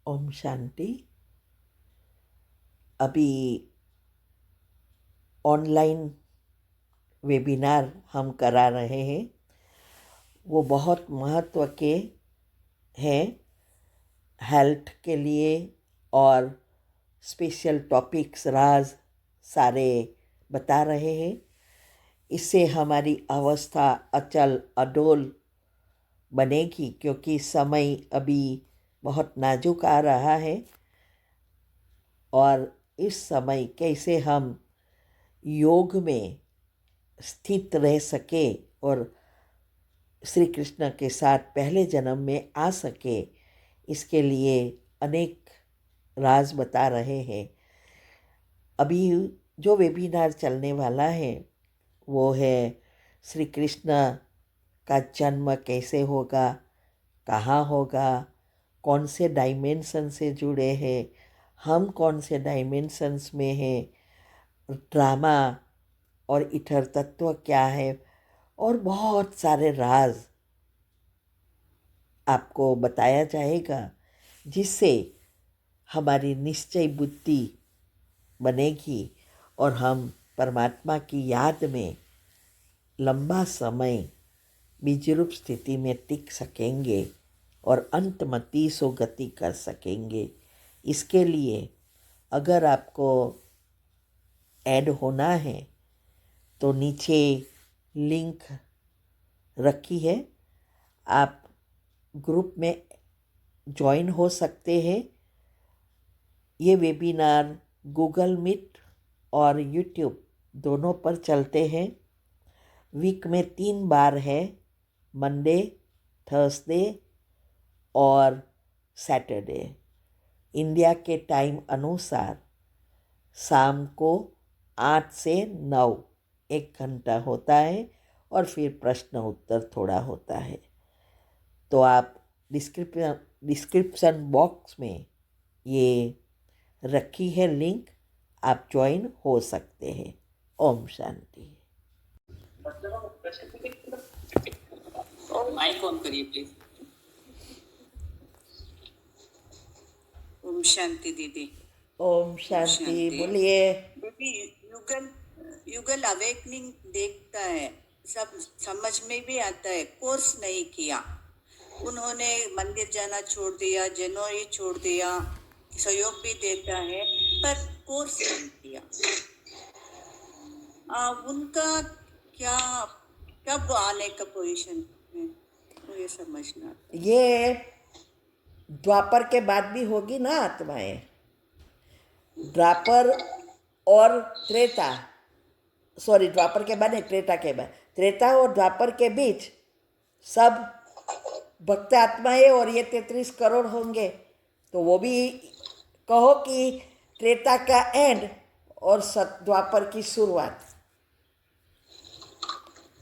ओम शांति। अभी online webinar हम करा रहे हैं, वो बहुत महत्व के हैं हेल्थ के लिए, और स्पेशल टॉपिक्स राज सारे बता रहे हैं। इससे हमारी अवस्था अचल अडोल बनेगी, क्योंकि समय अभी बहुत नाजुक आ रहा है। और इस समय कैसे हम योग में स्थित रह सके और श्री कृष्ण के साथ पहले जन्म में आ सके, इसके लिए अनेक राज बता रहे हैं। अभी जो वेबिनार चलने वाला है वो है श्री कृष्ण का जन्म कैसे होगा, कहाँ होगा, कौन से डायमेंशन से जुड़े हैं, हम कौन से डायमेंशंस में हैं, ड्रामा और इथर तत्व क्या है, और बहुत सारे राज आपको बताया जाएगा, जिससे हमारी निश्चय बुद्धि बनेगी और हम परमात्मा की याद में लंबा समय बीजरूप स्थिति में टिक सकेंगे और अंतमति सो गति कर सकेंगे। इसके लिए अगर आपको ऐड होना है तो नीचे लिंक रखी है, आप ग्रुप में ज्वाइन हो सकते हैं। ये वेबिनार गूगल मीट और यूट्यूब दोनों पर चलते हैं। वीक में 3 बार है, मंडे, थर्सडे और सैटरडे। इंडिया के टाइम अनुसार शाम को 8 से 9 1 घंटा होता है, और फिर प्रश्न उत्तर थोड़ा होता है। तो आप डिस्क्रिप्शन बॉक्स में ये रखी है लिंक, आप ज्वाइन हो सकते हैं। ओम शांति। माइक ऑन करिए प्लीज। ओम शांति दीदी। ओम शांति। बोलिए। दीदी, युगल युगल अवेकनिंग देखता है, सब समझ में भी आता है, कोर्स नहीं किया उन्होंने, मंदिर जाना छोड़ दिया, जनोई छोड़ दिया, सहयोग भी देता है पर कोर्स नहीं किया। उनका क्या कब आने का पोजीशन है, तो ये समझना। ये द्वापर के बाद भी होगी ना आत्माएं। द्वापर और त्रेता, सॉरी द्वापर के बाद नहीं, त्रेता के बाद, त्रेता और द्वापर के बीच सब भक्त आत्माएं और ये 33 करोड़ होंगे। तो वो भी कहो कि त्रेता का एंड और द्वापर की शुरुआत।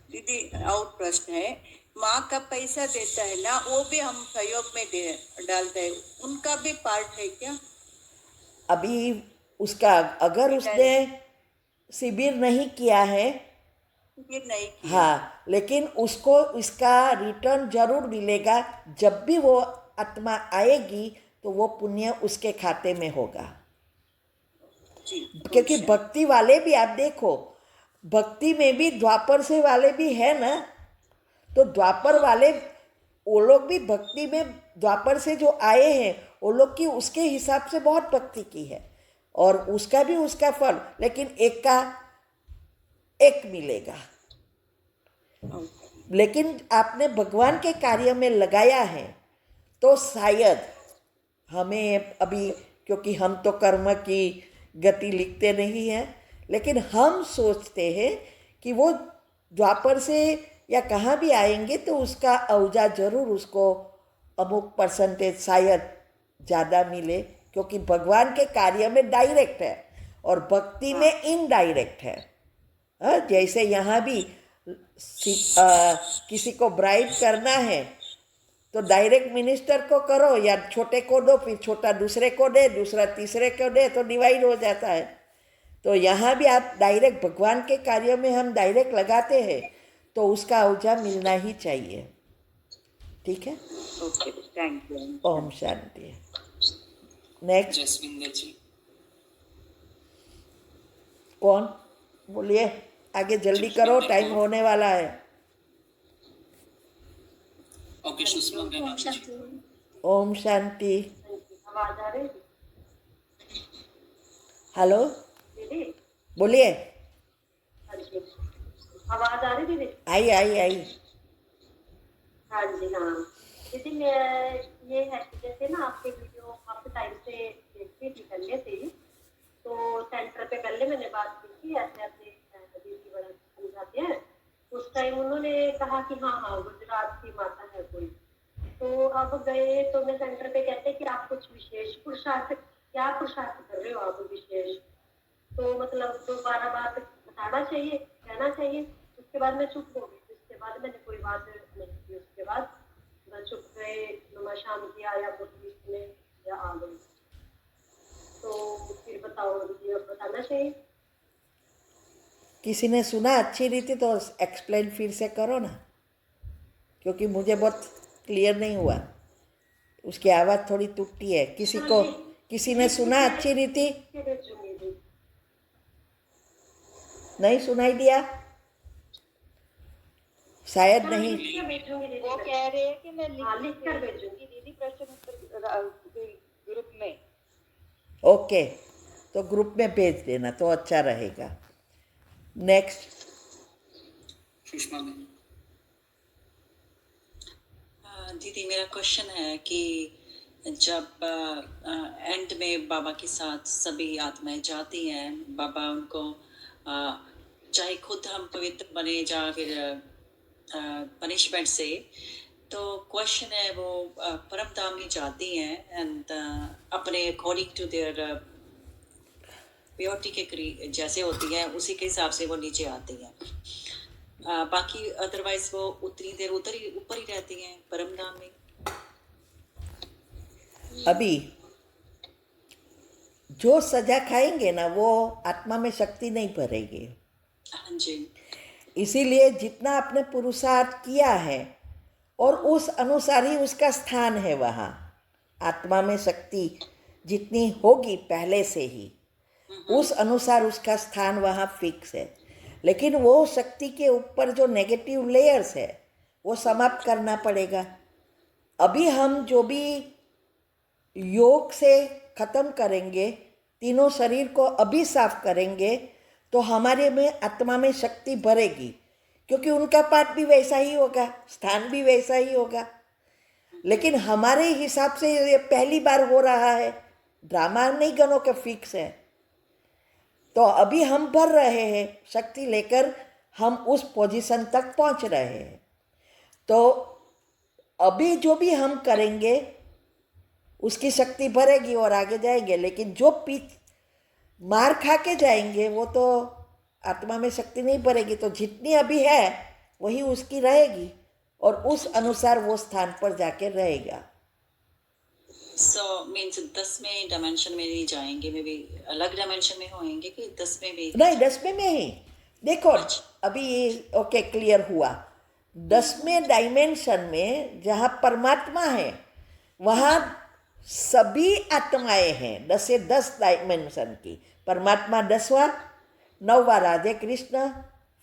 दीदी और प्रश्न है, माँ का पैसा देता है ना, वो भी हम सहयोग में डालते हैं, उनका भी पार्ट है क्या? अभी उसका अगर उसने शिविर नहीं किया है, ये नहीं किया। हाँ, लेकिन उसको इसका रिटर्न जरूर मिलेगा। जब भी वो आत्मा आएगी तो वो पुण्य उसके खाते में होगा। क्योंकि भक्ति वाले भी आप देखो, भक्ति में भी द्वापर से वाले भी है ना, तो द्वापर वाले वो लोग भी भक्ति में द्वापर से जो आए हैं वो लोग की उसके हिसाब से बहुत भक्ति की है, और उसका भी उसका फल, लेकिन एक का एक मिलेगा। लेकिन आपने भगवान के कार्य में लगाया है तो शायद हमें अभी, क्योंकि हम तो कर्म की गति लिखते नहीं हैं, लेकिन हम सोचते हैं कि वो द्वापर से या कहाँ भी आएंगे तो उसका औजा जरूर उसको अमुक परसेंटेज शायद ज़्यादा मिले, क्योंकि भगवान के कार्य में डायरेक्ट है और भक्ति में इनडायरेक्ट है। जैसे यहाँ भी किसी को ब्राइब करना है तो डायरेक्ट मिनिस्टर को करो या छोटे को दो, फिर छोटा दूसरे को दे, दूसरा तीसरे को दे, तो डिवाइड हो जाता है। तो यहाँ भी आप डायरेक्ट भगवान के कार्य में हम डायरेक्ट लगाते हैं तो उसका औजा मिलना ही चाहिए। ठीक है। Okay, thank you. ओम शांति। नेक्स्ट जसविंदर जी। कौन? बोलिए, आगे जल्दी करो, जसविंदर टाइम कौर। होने वाला है। ओके, सुषमा मैम आप जी। ओम शांति। आवाज आ रही हेलो, दीदी? बोलिए। हाँ जी, आवाज आ रही दीदी? आई आई आई। हाँ जी, हाँ दीदी, मैं ये है कि जैसे ना आपके वीडियो काफी टाइम से देखती थी, पहले से ही। तो सेंटर पे पहले मैंने बात की थी, ऐसे ऐसे दीदी बड़ा समझाते हैं। उस टाइम उन्होंने कहा कि हाँ हाँ गुजरात की माता है कोई। तो अब गए तो मैं सेंटर पे कहते कि आप कुछ विशेष पुरुषार्थ, क्या पुरुषार्थ कर रहे हो आप विशेष? तो मतलब दोबारा बात बताना चाहिए, कहना चाहिए। उसके बाद मैं चुप हो गई। उसके बाद मैंने कोई बात नहीं की। उसके बाद मैं चुप गए, नमा शाम किया या बीच में या आ गई। तो फिर बताओ दीदी, अब बताना चाहिए? किसी ने सुना अच्छी रीति तो एक्सप्लेन फिर से करो ना, क्योंकि मुझे बहुत क्लियर नहीं हुआ, उसकी आवाज़ थोड़ी टूटती है। किसी ने सुना अच्छी रीति? नहीं सुनाई दिया? शायद नहीं। वो कह रहे हैं कि मैं लिख कर भेजूंगी दीदी प्रश्न उत्तर ग्रुप में। ओके, तो ग्रुप में भेज देना तो अच्छा रहेगा। Next Sushma ma'am. दीदी मेरा क्वेश्चन है कि जब एंड में बाबा के साथ सभी आत्माएं जाती हैं, बाबा उनको चाहे खुद हम पवित्र बने या फिर पनिशमेंट से, तो क्वेश्चन है वो परम धाम में जाती हैं एंड अपने अकॉर्डिंग टू देयर प्योरिटी के जैसे होती है उसी के हिसाब से वो नीचे आती हैं। बाकी अदरवाइज वो उतनी देर ऊपर ही रहती हैं परम धाम में। अभी जो सजा खाएंगे ना वो आत्मा में शक्ति नहीं भरेगी। हाँ जी। इसीलिए जितना आपने पुरुषार्थ किया है और उस अनुसार ही उसका स्थान है वहाँ। आत्मा में शक्ति जितनी होगी पहले से ही उस अनुसार उसका स्थान वहाँ फिक्स है। लेकिन वो शक्ति के ऊपर जो नेगेटिव लेयर्स है वो समाप्त करना पड़ेगा। अभी हम जो भी योग से ख़त्म करेंगे, तीनों शरीर को अभी साफ करेंगे तो हमारे में आत्मा में शक्ति भरेगी, क्योंकि उनका पाठ भी वैसा ही होगा, स्थान भी वैसा ही होगा। लेकिन हमारे हिसाब से ये पहली बार हो रहा है, ड्रामा नहीं गनों का फिक्स है। तो अभी हम भर रहे हैं शक्ति लेकर, हम उस पोजीशन तक पहुंच रहे हैं। तो अभी जो भी हम करेंगे उसकी शक्ति भरेगी और आगे जाएंगे। लेकिन जो मार खा के जाएंगे वो तो आत्मा में शक्ति नहीं भरेगी। तो जितनी अभी है वही उसकी रहेगी और उस अनुसार वो स्थान पर जाके रहेगा। So means 10वें डायमेंशन में नहीं जाएंगे, मे बी अलग डायमेंशन में होंगे कि 10वें भी? नहीं, 10वें में ही। देखो अभी ओके क्लियर हुआ। 10वें डायमेंशन में जहाँ परमात्मा है वहाँ सभी आत्माएं हैं। 10 से 10 डायमेंशन की परमात्मा 10वां, 9वां राधे कृष्ण,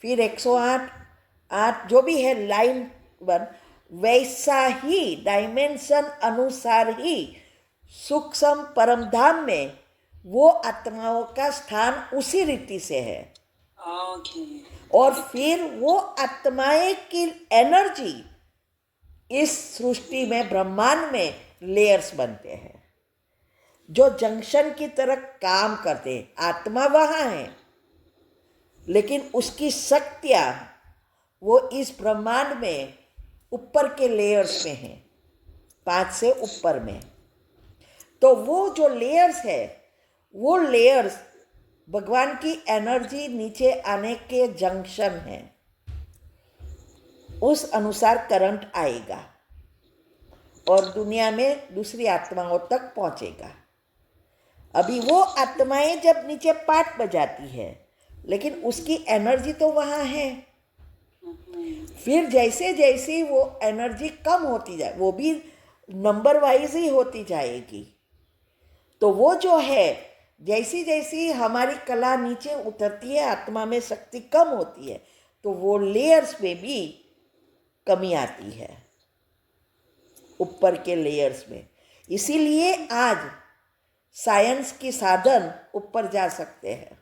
फिर 108 8 जो भी है लाइन 1, वैसा ही डायमेंशन अनुसार ही सूक्ष्म परम धाम में वो आत्माओं का स्थान उसी रीति से है। ओके। और फिर वो आत्माएं की एनर्जी इस सृष्टि में, ब्रह्मांड में लेयर्स बनते हैं जो जंक्शन की तरह काम करते हैं। आत्मा वहाँ है लेकिन उसकी शक्तियाँ वो इस ब्रह्मांड में ऊपर के लेयर्स में हैं, 5 से ऊपर में। तो वो जो लेयर्स है वो लेयर्स भगवान की एनर्जी नीचे आने के जंक्शन है। उस अनुसार करंट आएगा और दुनिया में दूसरी आत्माओं तक पहुंचेगा। अभी वो आत्माएं जब नीचे पाठ बजाती है लेकिन उसकी एनर्जी तो वहाँ है। फिर जैसे जैसे वो एनर्जी कम होती जाए, वो भी नंबर वाइज ही होती जाएगी। तो वो जो है, जैसी जैसी हमारी कला नीचे उतरती है, आत्मा में शक्ति कम होती है, तो वो लेयर्स में भी कमी आती है, ऊपर के लेयर्स में। इसीलिए आज साइंस की साधन ऊपर जा सकते हैं,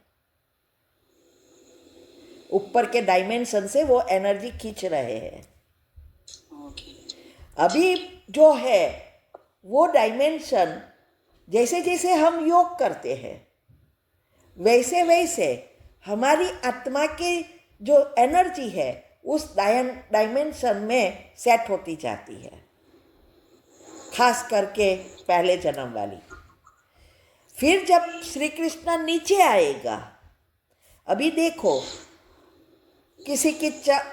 ऊपर के डायमेंशन से वो एनर्जी खींच रहे हैं। ओके। अभी जो है वो डायमेंशन, जैसे जैसे हम योग करते हैं वैसे वैसे हमारी आत्मा की जो एनर्जी है उस डायमेंशन में सेट होती जाती है, खास करके पहले जन्म वाली। फिर जब श्री कृष्ण नीचे आएगा, अभी देखो किसी की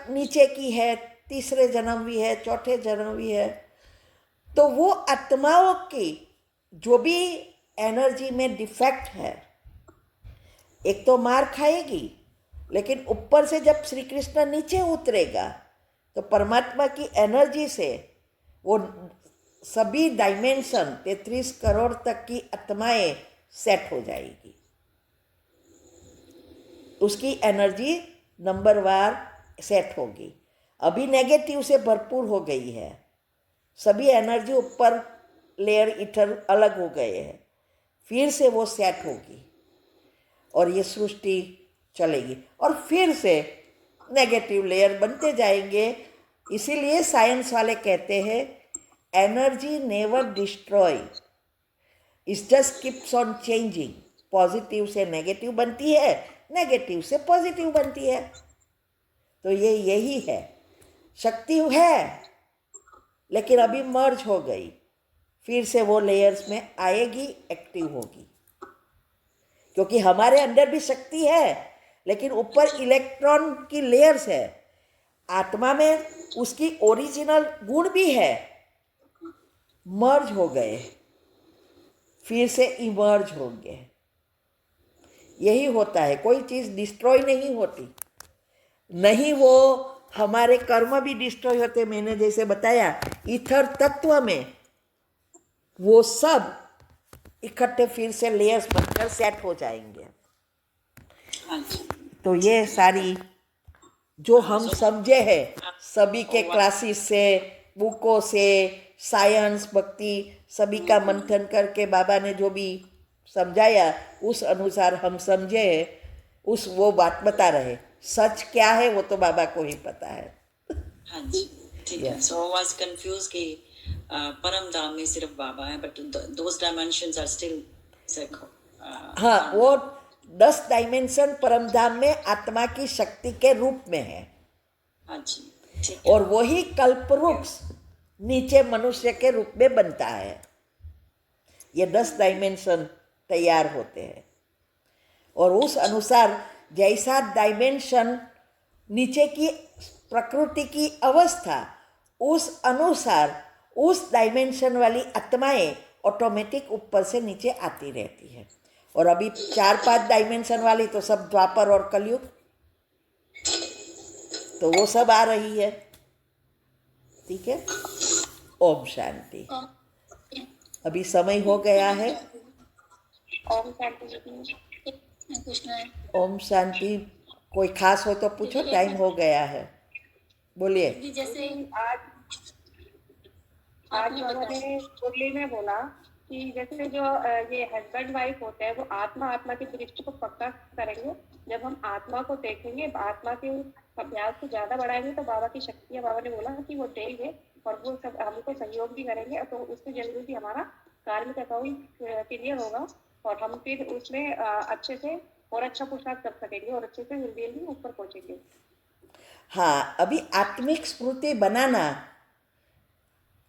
नीचे की है, तीसरे जन्म भी है, चौथे जन्म भी है, तो वो आत्माओं की जो भी एनर्जी में डिफेक्ट है, एक तो मार खाएगी, लेकिन ऊपर से जब श्री कृष्ण नीचे उतरेगा तो परमात्मा की एनर्जी से वो सभी डायमेंशन 33 करोड़ तक की आत्माएं सेट हो जाएगी। उसकी एनर्जी नंबरवार सेट होगी। अभी नेगेटिव से भरपूर हो गई है, सभी एनर्जी ऊपर लेयर ईथर अलग हो गए हैं, फिर से वो सेट होगी और ये सृष्टि चलेगी और फिर से नेगेटिव लेयर बनते जाएंगे। इसीलिए साइंस वाले कहते हैं energy never destroy, it just keeps on changing. Positive से नेगेटिव बनती है, नेगेटिव से पॉजिटिव बनती है। तो ये यही है, शक्ति है लेकिन अभी मर्ज हो गई, फिर से वो लेयर्स में आएगी, एक्टिव होगी। क्योंकि हमारे अंदर भी शक्ति है लेकिन ऊपर इलेक्ट्रॉन की लेयर्स है, आत्मा में उसकी ओरिजिनल गुण भी है, मर्ज हो गए, फिर से इमर्ज होंगे। यही होता है, कोई चीज़ डिस्ट्रॉय नहीं होती, नहीं वो हमारे कर्म भी डिस्ट्रॉय होते। मैंने जैसे बताया ईथर तत्व में वो सब इकट्ठे फिर से लेयर्स बनकर सेट हो जाएंगे। हाँ जी। तो ये सारी जो हम समझे हैं सभी के क्लासेस से, बुकों से, साइंस, भक्ति, सभी का मंथन करके बाबा ने जो भी समझाया उस अनुसार हम समझे हैं, उस वो बात बता रहे। सच क्या है वो तो बाबा को ही पता है। हाँ जी, ठीक है। सो आई वाज कंफ्यूज कि परम धाम में सिर्फ बाबा है, but those dimensions are still हाँ, वो 10 डायमेंशन परमधाम में आत्मा की शक्ति के रूप में है। हाँ जी, ठीक है। और वही कल्पवृक्ष नीचे मनुष्य के रूप में बनता है। ये 10 डायमेंशन तैयार होते हैं और उस अनुसार जैसा डायमेंशन नीचे की प्रकृति की अवस्था, उस अनुसार उस डायमेंशन वाली आत्माएं ऑटोमेटिक ऊपर से नीचे आती रहती है। और अभी 4-5 डायमेंशन वाली तो सब द्वापर और कलयुग, तो वो सब आ रही है। ठीक है, ओम शांति। अभी समय हो गया है। ओम शांति। ओम शांति। कोई खास हो तो पूछो, टाइम हो गया है, बोलिए। जैसे आज हमारे मुरली में बोला कि जैसे जो ये हस्बैंड वाइफ होते हैं वो आत्मा की दृष्टि को पक्का करेंगे। जब हम आत्मा को देखेंगे, आत्मा के अभ्यास को ज्यादा बढ़ाएंगे तो बाबा की शक्तियाँ, बाबा ने बोला कि वो देंगे और वो सब हमको सहयोग भी करेंगे। तो उससे जरूर भी हमारा कार्मिक अकाउंट क्लियर होगा और हम फिर उसमें अच्छे से और अच्छा पुरुषार्थ कर सकेंगे और अच्छे से भी ऊपर पहुंचेंगे। हाँ, अभी आत्मिक स्मृति बनाना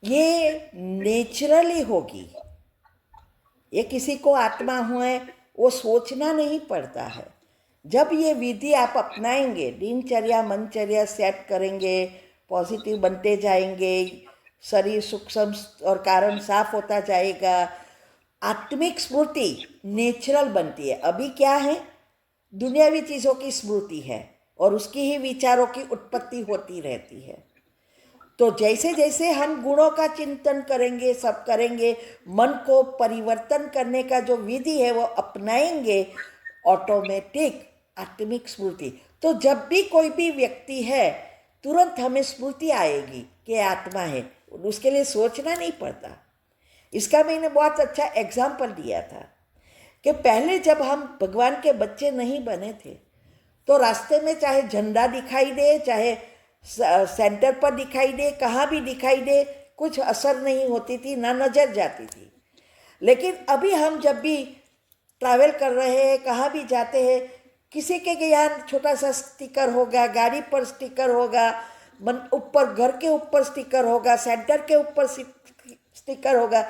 ये नेचुरली होगी। ये किसी को आत्मा हुए वो सोचना नहीं पड़ता है। जब ये विधि आप अपनाएंगे, दिनचर्या मनचर्या सेट करेंगे, पॉजिटिव बनते जाएंगे, शरीर सूक्ष्म और कारण साफ होता जाएगा, आत्मिक स्मृति नेचुरल बनती है। अभी क्या है, दुनियावी चीज़ों की स्मृति है और उसकी ही विचारों की उत्पत्ति होती रहती है। तो जैसे जैसे हम गुणों का चिंतन करेंगे, सब करेंगे, मन को परिवर्तन करने का जो विधि है वो अपनाएंगे, ऑटोमेटिक आत्मिक स्मृति। तो जब भी कोई भी व्यक्ति है तुरंत हमें स्मृति आएगी कि आत्मा है, उसके लिए सोचना नहीं पड़ता। इसका मैंने बहुत अच्छा एग्जाम्पल दिया था कि पहले जब हम भगवान के बच्चे नहीं बने थे तो रास्ते में चाहे झंडा दिखाई दे, चाहे सेंटर पर दिखाई दे, कहाँ भी दिखाई दे, कुछ असर नहीं होती थी, ना नजर जाती थी। लेकिन अभी हम जब भी ट्रैवल कर रहे हैं, कहाँ भी जाते हैं, किसी के यहाँ छोटा सा स्टिकर होगा, गाड़ी पर स्टिकर होगा, ऊपर घर के ऊपर स्टिकर होगा, सेंटर के ऊपर स्टिकर होगा,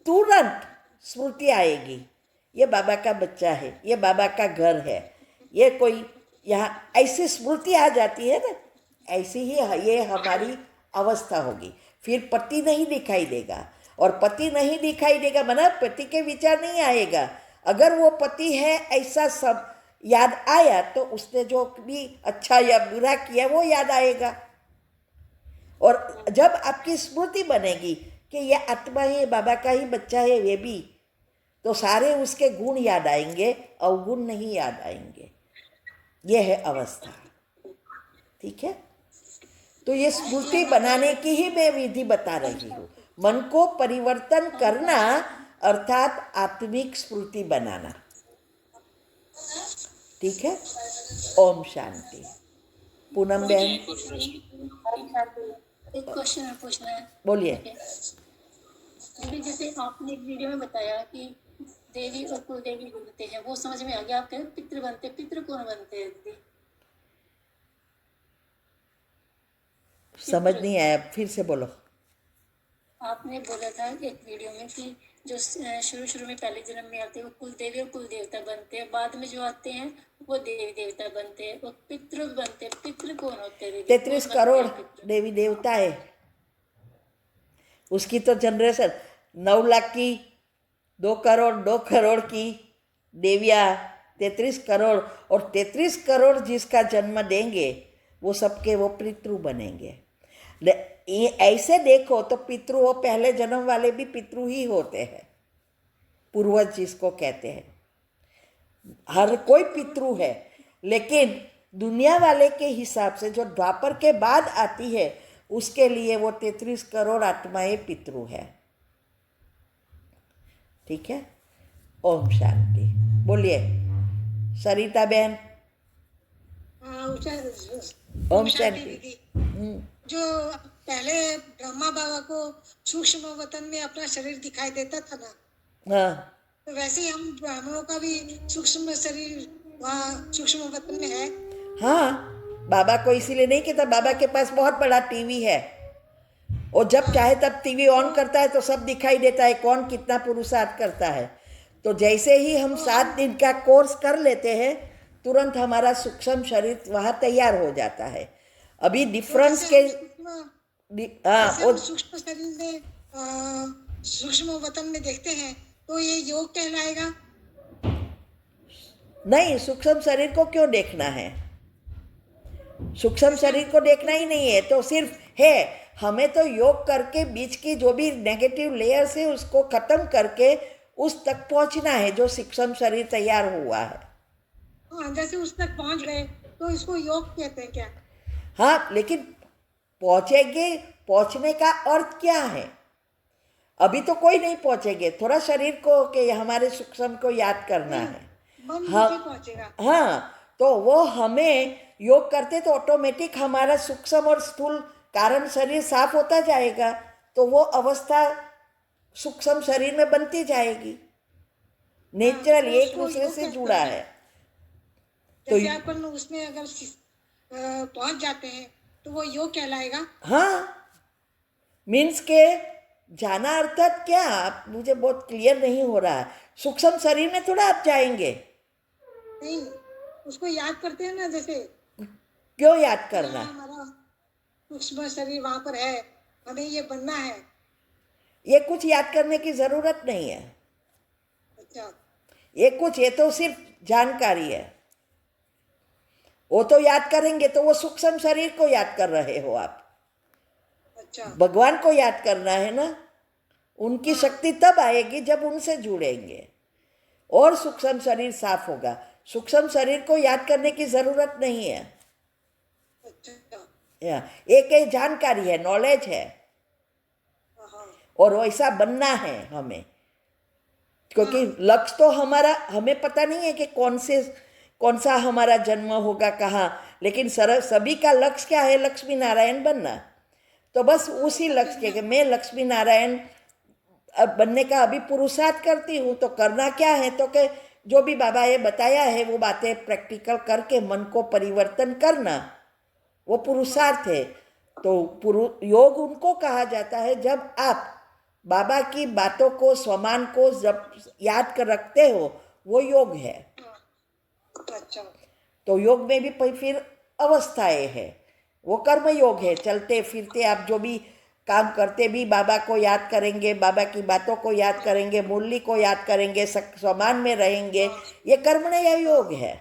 तुरंत स्मृति आएगी, ये बाबा का बच्चा है, ये बाबा का घर है, ये कोई यहाँ, ऐसी स्मृति आ जाती है ना। ऐसी ही ये हमारी अवस्था होगी। फिर पति नहीं दिखाई देगा, और पति नहीं दिखाई देगा मना पति के विचार नहीं आएगा। अगर वो पति है ऐसा सब याद आया तो उसने जो भी अच्छा या बुरा किया वो याद आएगा। और जब आपकी स्मृति बनेगी कि यह आत्मा है, बाबा का ही बच्चा है ये भी, तो सारे उसके गुण याद आएंगे, अवगुण नहीं याद आएंगे। यह है अवस्था। ठीक है, तो ये स्मृति बनाने की ही मैं विधि बता रही हूँ। मन को परिवर्तन करना अर्थात आत्मिक स्मृति बनाना। ठीक है, ओम शांति। पूनम बहन एक क्वेश्चन पूछना है। बोलिए। अभी जैसे आपने एक वीडियो में बताया कि देवी और कुलदेवी बनते हैं, वो समझ में आ गया। आप कह रहे हैं पितृ बनते, पितृ कौन बनते हैं दीदी? समझ नहीं आया, फिर से बोलो। आपने बोला था एक वीडियो में कि जो शुरू में पहले जन्म में आते हैं वो कुल देवी और कुल देवता बनते हैं, बाद में जो आते हैं वो देवी देवता बनते हैं, वो पितृ बनते हैं। पितृ कौन होते हैं? 33 करोड़ देवी देवता है, उसकी तो जनरेशन 9 लाख की, 2 करोड़ 2 करोड़ की देवियाँ, 33 करोड़, और 33 करोड़ जिसका जन्म देंगे वो सबके वो पितृ बनेंगे। ऐसे देखो तो पितृ, वो पहले जन्म वाले भी पितृ ही होते हैं, पूर्वज जिसको कहते हैं। हर कोई पितृ है, लेकिन दुनिया वाले के हिसाब से जो द्वापर के बाद आती है उसके लिए वो 33 करोड़ आत्माएं पितृ है। ठीक है, ओम शांति। बोलिए सरिता बहन। ओम शांति। जो पहले ब्रह्मा बाबा को सूक्ष्म वतन में अपना शरीर दिखाई देता था ना, हाँ, तो वैसे ही हम ब्राह्मणों का भी सूक्ष्म शरीर वहाँ सूक्ष्म वतन में है। हाँ, बाबा को इसीलिए नहीं कहता, बाबा के पास बहुत बड़ा टीवी है, और जब चाहे तब टीवी ऑन करता है तो सब दिखाई देता है कौन कितना पुरुषार्थ करता है। तो जैसे ही हम 7 दिन का कोर्स कर लेते हैं तुरंत हमारा सूक्ष्म शरीर वहाँ तैयार हो जाता है। अभी डिफरेंस के सूक्ष्म शरीर में सूक्ष्म वतन में देखते हैं तो ये योग कहलाएगा? नहीं, सूक्ष्म शरीर को क्यों देखना है? सूक्ष्म शरीर को देखना ही नहीं है, तो सिर्फ है हमें तो योग करके बीच की जो भी नेगेटिव लेयर्स है उसको खत्म करके उस तक पहुंचना है जो सूक्ष्म शरीर तैयार हुआ है। हाँ, जैसे उस तक पहुंच गए तो इसको योग कहते हैं क्या? हाँ, लेकिन पहुंचेंगे, पहुंचने का अर्थ क्या है? अभी तो कोई नहीं पहुंचेंगे, थोड़ा शरीर को कि हमारे सूक्ष्म को याद करना है। हाँ, पहुंचेगा। हाँ, तो वो हमें योग करते तो ऑटोमेटिक हमारा सूक्ष्म और स्थूल कारण शरीर साफ होता जाएगा, तो वो अवस्था सूक्ष्म शरीर में बनती जाएगी। नेचुरल एक दूसरे से जुड़ा है। तो अपन उसमें अगर पहुंच जाते हैं तो वो योग कहलाएगा? हाँ, मीन्स के जाना अर्थात क्या, आप मुझे बहुत क्लियर नहीं हो रहा है। सूक्ष्म शरीर में थोड़ा आप जाएंगे नहीं, उसको याद करते हैं ना, जैसे क्यों याद करना? हमारा सूक्ष्म शरीर वहां पर है, हमें ये बनना है। ये कुछ याद करने की जरूरत नहीं है। अच्छा, ये तो सिर्फ जानकारी है। वो तो याद करेंगे तो वो सूक्ष्म शरीर को याद कर रहे हो आप। अच्छा भगवान को याद करना है ना, उनकी शक्ति तब आएगी जब उनसे जुड़ेंगे और सूक्ष्म शरीर साफ होगा। सूक्ष्म शरीर को याद करने की जरूरत नहीं है, अच्छा एक ही जानकारी है, नॉलेज है, हाँ और वैसा बनना है हमें। क्योंकि लक्ष्य तो हमारा, हमें पता नहीं है कि कौन सा हमारा जन्म होगा कहाँ, लेकिन सभी का लक्ष्य क्या है? लक्ष्मी नारायण बनना। तो बस उसी लक्ष्य के कि मैं लक्ष्मी नारायण बनने का अभी पुरुषार्थ करती हूँ। तो करना क्या है? तो कि जो भी बाबा ये बताया है वो बातें प्रैक्टिकल करके मन को परिवर्तन करना, वो पुरुषार्थ है। तो योग उनको कहा जाता है जब आप बाबा की बातों को, स्वमान को जब याद कर रखते हो, वो योग है। अच्छा तो योग में भी फिर अवस्थाएं है, वो कर्म योग है। चलते फिरते आप जो भी काम करते भी बाबा को याद करेंगे, बाबा की बातों को याद करेंगे, मुरली को याद करेंगे, स्वमान में रहेंगे, ये कर्म या योग है।